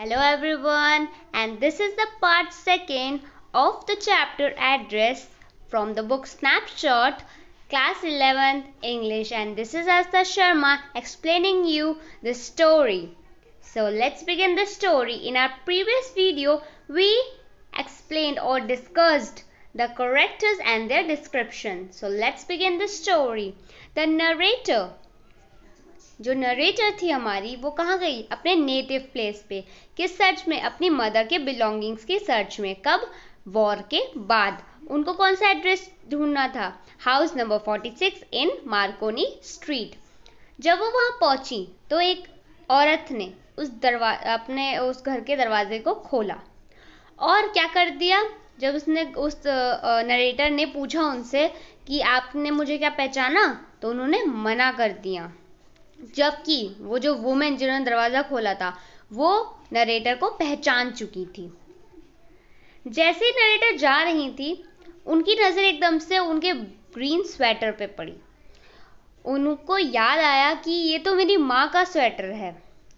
Hello everyone, and this is the part second of the chapter address from the book Snapshot, class 11th English, and this is Asta Sharma explaining you the story. So let's begin the story. In our previous video, we explained or discussed the characters and their description. So let's begin the story. The narrator, जो narrator थी हमारी, वो कहाँ गई? अपने native place पे. किस search में? अपनी मदर के बिलोंगिंग्स की सर्च में. कब? वॉर के बाद. उनको कौन सा एड्रेस ढूंढना था? हाउस नंबर 46 इन मार्कोनी स्ट्रीट. जब वो वहां पहुंची तो एक औरत ने अपने उस घर के दरवाजे को खोला और क्या कर दिया? जब उसने उस नरेटर ने पूछा उनसे कि आपने मुझे क्या पहचाना, तो उन्होंने मना कर दिया. जबकि वो जो वुमेन जिन्होंने दरवाजा खोला था वो नरेटर को पहचान चुकी थी. जैसे ही नरेटर जा रही थी, उनकी नजर एकदम से उनके ग्रीन स्वेटर पे पड़ी. उनको याद आया कि ये तो मेरी माँ का स्वेटर है,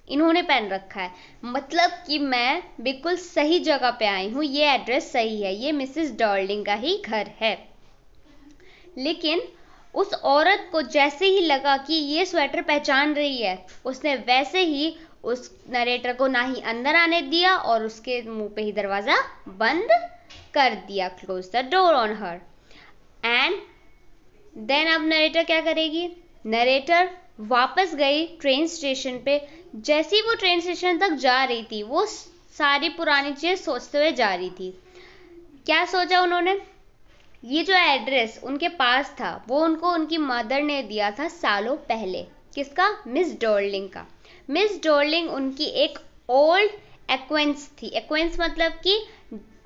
इन्होंने पहन रखा है, मतलब कि मैं बिल्कुल सही जगह पे आई हूँ, ये एड्रेस सही है, ये मिसेस डार्लिंग का ही घर है. लेकिन उस औरत को जैसे ही लगा कि ये स्वेटर पहचान रही है, उसने वैसे ही उस नरेटर को ना ही अंदर आने दिया और उसके मुंह पे ही दरवाजा बंद कर दिया. Close the door on her. And then अब नरेटर क्या करेगी? नरेटर वापस गई ट्रेन स्टेशन पे. जैसे ही वो ट्रेन स्टेशन तक जा रही थी, वो सारी पुरानी चीजें सोचते हुए जा रही थी. क्या सोचा उन्होंने? ये जो एड्रेस उनके पास था वो उनको उनकी मदर ने दिया था सालों पहले. किसका? मिस डॉर्लिंग का. मिस डॉर्लिंग उनकी एक ओल्ड एक्वेंस थी. एक्वेंस मतलब कि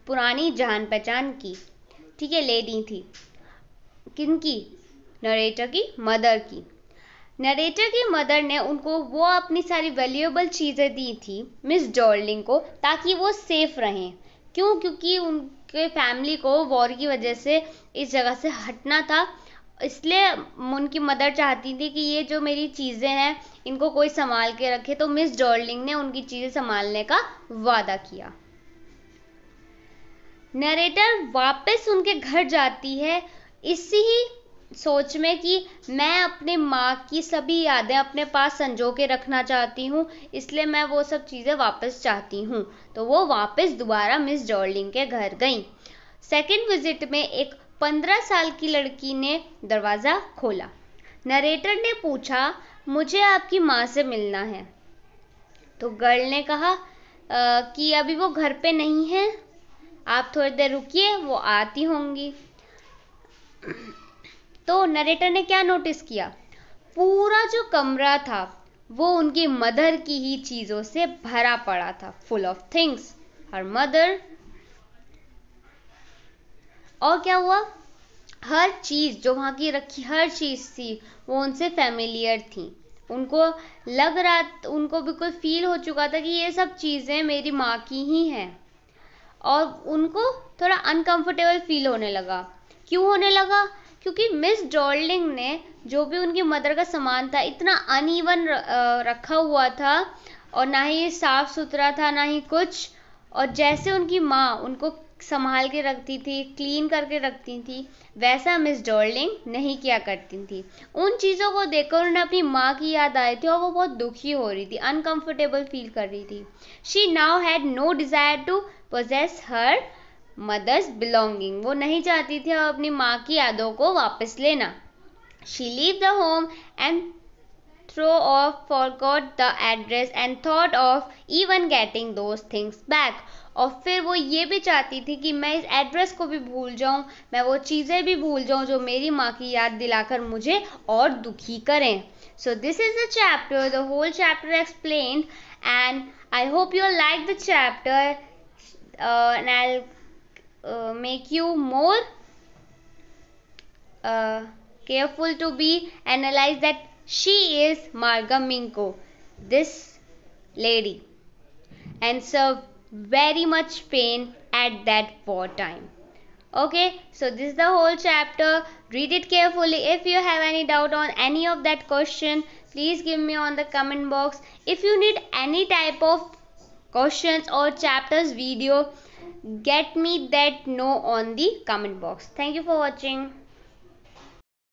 पुरानी जान पहचान की, ठीक है, लेडी थी. किनकी? नरेटर की मदर की. नरेटर की मदर ने उनको वो अपनी सारी वैल्यूएबल चीज़ें दी थी मिस डॉर्लिंग को, ताकि वो सेफ रहें. क्यों? क्योंकि उनके फैमिली को वॉर की वजह से इस जगह से हटना था. इसलिए उनकी मदर चाहती थी कि ये जो मेरी चीज़ें हैं इनको कोई संभाल के रखे. तो मिस डॉर्लिंग ने उनकी चीज़ें संभालने का वादा किया. नरेटर वापस उनके घर जाती है इसी ही सोच में कि मैं अपने माँ की सभी यादें अपने पास संजो के रखना चाहती हूँ, इसलिए मैं वो सब चीज़ें वापस चाहती हूँ. तो वो वापस दोबारा मिस डॉर्लिंग के घर गई. सेकंड विजिट में एक 15 साल की लड़की ने दरवाज़ा खोला. नरेटर ने पूछा, मुझे आपकी माँ से मिलना है. तो गर्ल ने कहा कि अभी वो घर पे नहीं है, आप थोड़ी देर रुकिए, वो आती होंगी. तो नरेटर ने क्या नोटिस किया? पूरा जो कमरा था वो उनकी मदर की ही चीजों से भरा पड़ा था. Full of things, her mother. और क्या हुआ? हर चीज जो वहां की रखी हर चीज थी वो उनसे फेमिलियर थी. उनको लग रहा, उनको बिल्कुल फील हो चुका था कि ये सब चीजें मेरी माँ की ही हैं. और उनको थोड़ा अनकंफर्टेबल फील होने लगा. क्यों होने लगा? क्योंकि मिस डॉर्लिंग ने जो भी उनकी मदर का सामान था इतना अनइवन रखा हुआ था, और ना ही साफ सुथरा था ना ही कुछ. और जैसे उनकी माँ उनको संभाल के रखती थी, क्लीन करके रखती थी, वैसा मिस डॉर्लिंग नहीं किया करती थी. उन चीज़ों को देखकर उन्हें अपनी माँ की याद आई थी और वो बहुत दुखी हो रही थी, अनकंफर्टेबल फील कर रही थी. She now had no desire to possess her mother's belonging. वो नहीं चाहती थी अपनी माँ की यादों को वापस लेना. She leave the home and throw off forgot the address and thought of even getting those things back. और फिर वो ये भी चाहती थी कि मैं इस एड्रेस को भी भूल जाऊं, मैं वो चीज़ें भी भूल जाऊं जो मेरी माँ की याद दिलाकर मुझे और दुखी करें. So this is the chapter, the whole chapter explained, and I hope you like the chapter. And I'll make you more careful to be analyze that she is Marga Minko, this lady, and served very much pain at that war time. Okay, so this is the whole chapter. Read it carefully. If you have any doubt on any of that question, please give me on the comment box. If you need any type of questions or chapters video, get me that know on the comment box. Thank you for watching.